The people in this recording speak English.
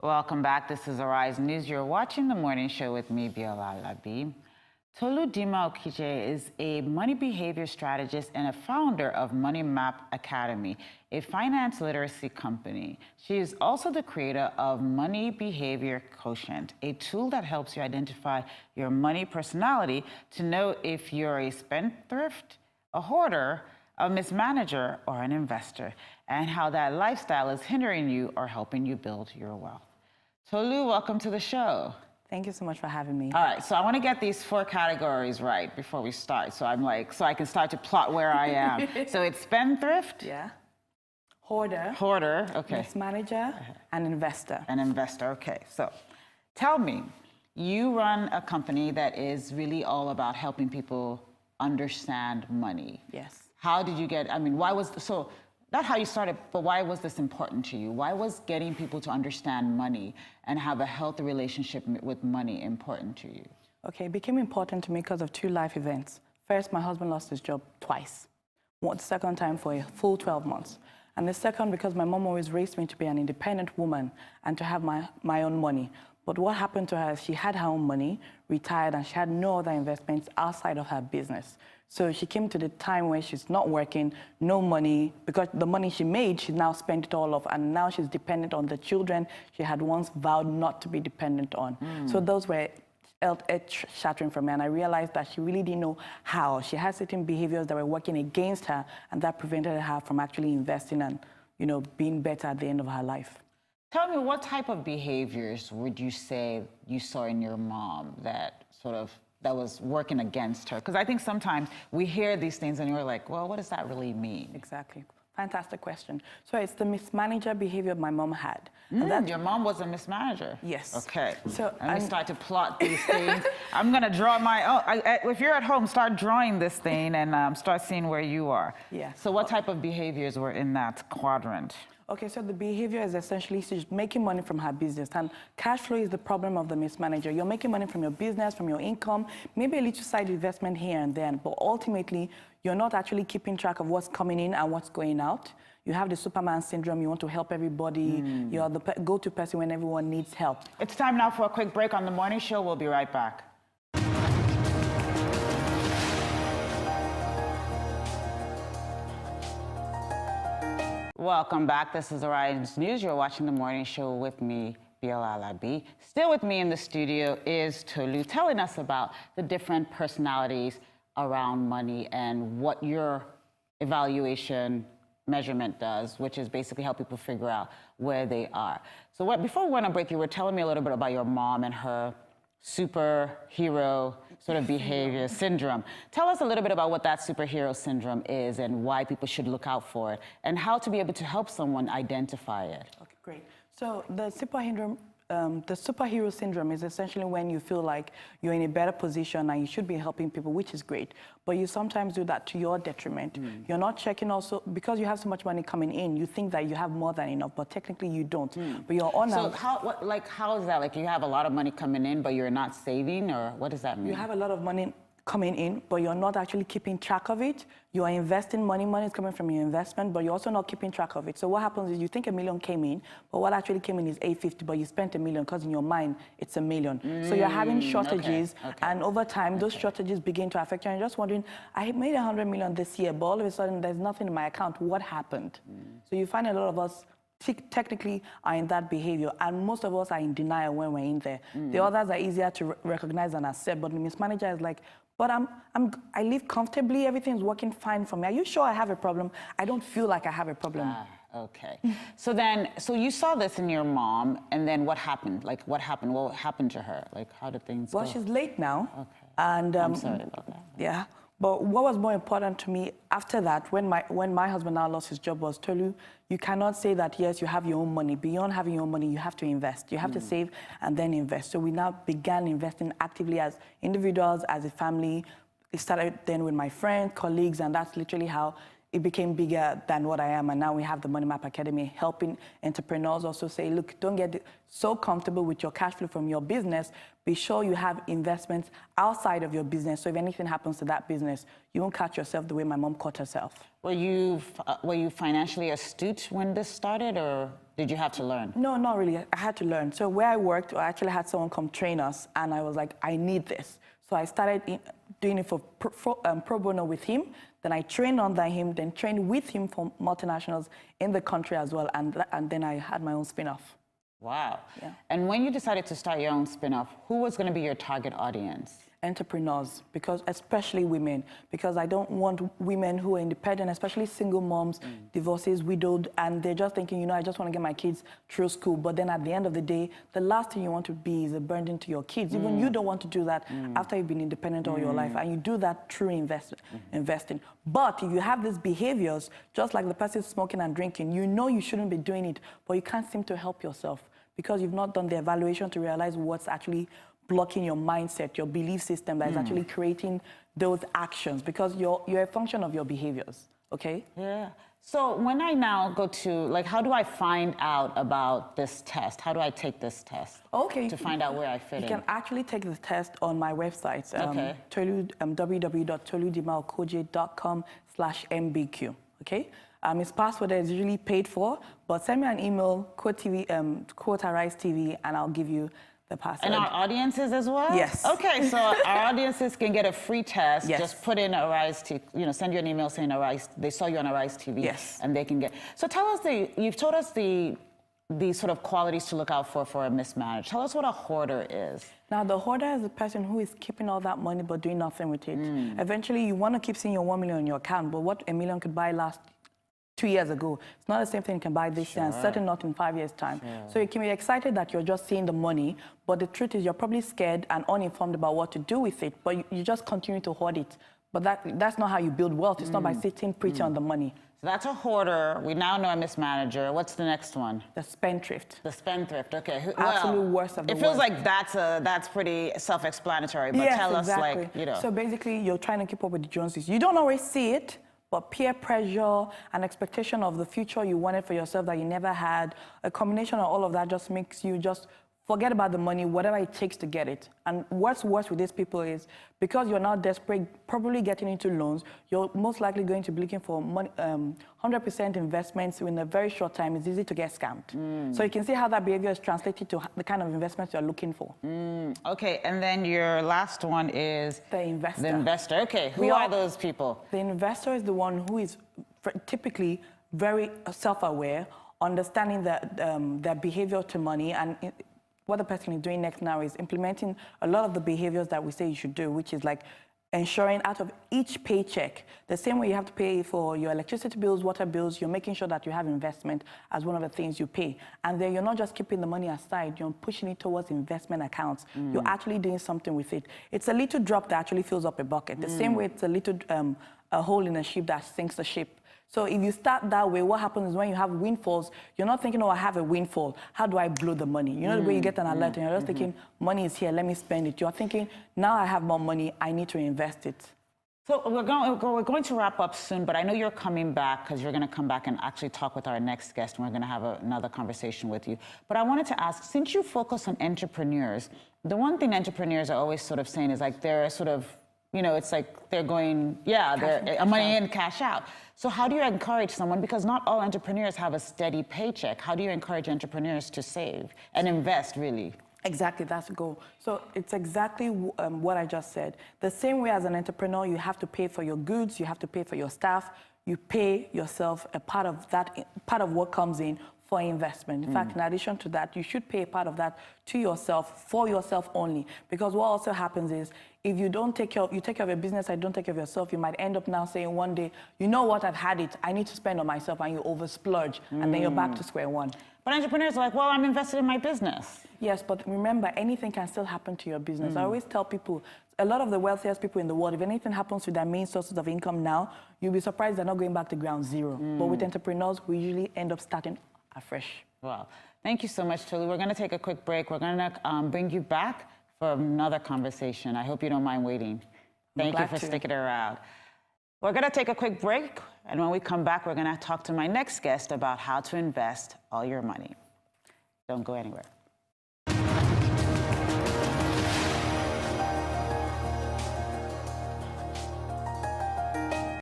Welcome back. This is Arise News. You're watching the morning show with me, Biola Labi. Tolu Dima-Okojie is a money behavior strategist and a founder of Money Map Academy, a finance literacy company. She is also the creator of Money Behavior Quotient, a tool that helps you identify your money personality to know if you're a spendthrift, a hoarder, a mismanager, or an investor, and how that lifestyle is hindering you or helping you build your wealth. Tolu, welcome to the show. Thank you so much for having me. All right, so I want to get these 4 categories right before we start. So I can start to plot where I am. So it's spendthrift. Yeah. Hoarder. Hoarder, okay. Mismanager and investor. An investor, okay. So tell me, you run a company that is really all about helping people understand money. Yes. How did you get, so not how you started, but why was this important to you? Why was getting people to understand money and have a healthy relationship with money important to you? Okay, it became important to me because of 2 life events. First, my husband lost his job twice. The second time for a full 12 months. And the second, because my mom always raised me to be an independent woman and to have my own money. But what happened to her is she had her own money, retired, and she had no other investments outside of her business. So she came to the time where she's not working, no money, because the money she made, she now spent it all off, and now she's dependent on the children she had once vowed not to be dependent on. So those were earth-shattering for me, and I realized that she really didn't know how. She had certain behaviors that were working against her, and that prevented her from actually investing and, being better at the end of her life. Tell me, what type of behaviors would you say you saw in your mom that was working against her? Because I think sometimes we hear these things and you're like, well, what does that really mean? Exactly. Fantastic question. So it's the mismanager behavior my mom had. Your mom was a mismanager? Yes. Okay. So let me start to plot these things. I'm going to draw if you're at home, start drawing this thing and start seeing where you are. Yeah. So what type of behaviors were in that quadrant? Okay, so the behavior is essentially she's making money from her business, and cash flow is the problem of the mismanager. You're making money from your business, from your income, maybe a little side investment here and there, but ultimately, you're not actually keeping track of what's coming in and what's going out. You have the Superman syndrome. You want to help everybody. You're the go-to person when everyone needs help. It's time now for a quick break on The Morning Show. We'll be right back. Welcome back. This is Arise News. You're watching The Morning Show with me, Biola Labi. Still with me in the studio is Tolu, telling us about the different personalities around money and what your evaluation measurement does, which is basically help people figure out where they are. So before we went on break, you were telling me a little bit about your mom and her superhero sort of behavior syndrome. Tell us a little bit about what that superhero syndrome is and why people should look out for it and how to be able to help someone identify it. Okay, great. So the superhero syndrome is essentially when you feel like you're in a better position and you should be helping people, which is great, but you sometimes do that to your detriment. You're not checking also, because you have so much money coming in, you think that you have more than enough, but technically you don't. But you're on. So how is that? Like you have a lot of money coming in, but you're not saving, or what does that mean? You have a lot of money coming in, but you're not actually keeping track of it. You are investing money is coming from your investment, but you're also not keeping track of it. So what happens is you think $1 million came in, but what actually came in is $850, but you spent $1 million because in your mind, it's $1 million. So you're having shortages, and over time, those shortages begin to affect you, and you're just wondering, I made $100 million this year, but all of a sudden, there's nothing in my account. What happened? So you find a lot of us technically are in that behavior, and most of us are in denial when we're in there. The others are easier to recognize and accept, but the mismanager is like, but I live comfortably, everything's working fine for me. Are you sure I have a problem? I don't feel like I have a problem. Okay. So you saw this in your mom, and then what happened? Like, what happened? What happened to her? Like, how did things go? Well, she's late now. Okay. And I'm sorry about that. Yeah. But what was more important to me after that, when my husband now lost his job, was, Tolu, you cannot say that, yes, you have your own money. Beyond having your own money, you have to invest. You have to save and then invest. So we now began investing actively as individuals, as a family. It started then with my friends, colleagues, and that's literally how it became bigger than what I am, and now we have the Money Map Academy helping entrepreneurs also say, look, don't get so comfortable with your cash flow from your business. Be sure you have investments outside of your business, so if anything happens to that business, you won't catch yourself the way my mom caught herself. Were you financially astute when this started, or did you have to learn? No, not really. I had to learn. So where I worked, I actually had someone come train us, and I was like, I need this. So I started doing it for pro bono with him. Then I trained under him, then trained with him for multinationals in the country as well. And then I had my own spin-off. Wow. Yeah. And when you decided to start your own spin-off, who was going to be your target audience? Entrepreneurs, because especially women, because I don't want women who are independent, especially single moms, divorcees, widowed, and they're just thinking, you know, I just want to get my kids through school. But then at the end of the day, the last thing you want to be is a burden to your kids. Even you don't want to do that after you've been independent all your life, and you do that through investing. But if you have these behaviors, just like the person smoking and drinking, you know you shouldn't be doing it, but you can't seem to help yourself because you've not done the evaluation to realize what's actually blocking your mindset, your belief system that is actually creating those actions, because you're a function of your behaviors, okay? Yeah. So when I now go to, like, how do I find out about this test? How do I take this test? Okay. To find out where I fit in? You can actually take the test on my website, www.toludima-okojie.com/mbq, okay? It's password is usually paid for, but send me an email, quote Arise TV, and I'll give you the password. And our audiences as well? Yes. Okay, so our audiences can get a free test. Yes. Just put in Arise TV, you know, send you an email saying Arise, they saw you on Arise TV. Yes. And they can get. So tell us you've told us the sort of qualities to look out for a mismanaged. Tell us what a hoarder is. Now, the hoarder is the person who is keeping all that money but doing nothing with it. Eventually, you want to keep seeing your 1 million in your account, but what $1 million could buy last 2 years ago, it's not the same thing you can buy this year, and certainly not in 5 years' time. So you can be excited that you're just seeing the money, but the truth is you're probably scared and uninformed about what to do with it, but you just continue to hoard it. But that's not how you build wealth. It's not by sitting pretty on the money. So that's a hoarder. We now know a mismanager. What's the next one? The spendthrift. The spendthrift. Okay. Absolute worst of the worst. It feels worst. like that's pretty self-explanatory. But yes, tell exactly. us, like, you know. So basically, you're trying to keep up with the Joneses. You don't always see it, but peer pressure and expectation of the future you wanted for yourself that you never had, a combination of all of that just makes you just forget about the money, whatever it takes to get it. And what's worse with these people is because you're now desperate, probably getting into loans, you're most likely going to be looking for money, 100% investments in a very short time. It's easy to get scammed. So you can see how that behavior is translated to the kind of investments you're looking for. Okay, and then your last one is? The investor. The investor. Okay, who are those people? The investor is the one who is typically very self-aware, understanding their behavior to money, and what the person is doing next now is implementing a lot of the behaviors that we say you should do, which is like ensuring out of each paycheck, the same way you have to pay for your electricity bills, water bills, you're making sure that you have investment as one of the things you pay. And then you're not just keeping the money aside, you're pushing it towards investment accounts. You're actually doing something with it. It's a little drop that actually fills up a bucket. The same way it's a little a hole in a ship that sinks the ship. So if you start that way, what happens is when you have windfalls, you're not thinking, oh, I have a windfall. How do I blow the money? You know the way you get an alert and you're just thinking, money is here, let me spend it. You're thinking, now I have more money, I need to invest it. So we're going to wrap up soon, but I know you're coming back because you're going to come back and actually talk with our next guest, and we're going to have another conversation with you. But I wanted to ask, since you focus on entrepreneurs, the one thing entrepreneurs are always sort of saying is like they're sort of, you know, it's like they're going, they're money in, cash out. So how do you encourage someone, because not all entrepreneurs have a steady paycheck, how do you encourage entrepreneurs to save and invest, really? Exactly, that's the goal. So it's exactly what I just said. The same way as an entrepreneur, you have to pay for your goods, you have to pay for your staff, you pay yourself a part of that, part of what comes in for investment. In fact, in addition to that, you should pay a part of that to yourself, for yourself only. Because what also happens is, if you don't take care of, you take care of your business and don't take care of yourself, you might end up now saying one day, you know what, I've had it, I need to spend on myself, and you oversplurge, and then you're back to square one. But entrepreneurs are like, well, I'm invested in my business. Yes, but remember, anything can still happen to your business. I always tell people, a lot of the wealthiest people in the world, if anything happens to their main sources of income now, you'll be surprised they're not going back to ground zero. But with entrepreneurs, we usually end up starting afresh. Wow. Thank you so much, Tolu. We're going to take a quick break. We're going to bring you back for another conversation. I hope you don't mind waiting. Thank you for sticking around. We're going to take a quick break, and when we come back, we're going to talk to my next guest about how to invest all your money. Don't go anywhere.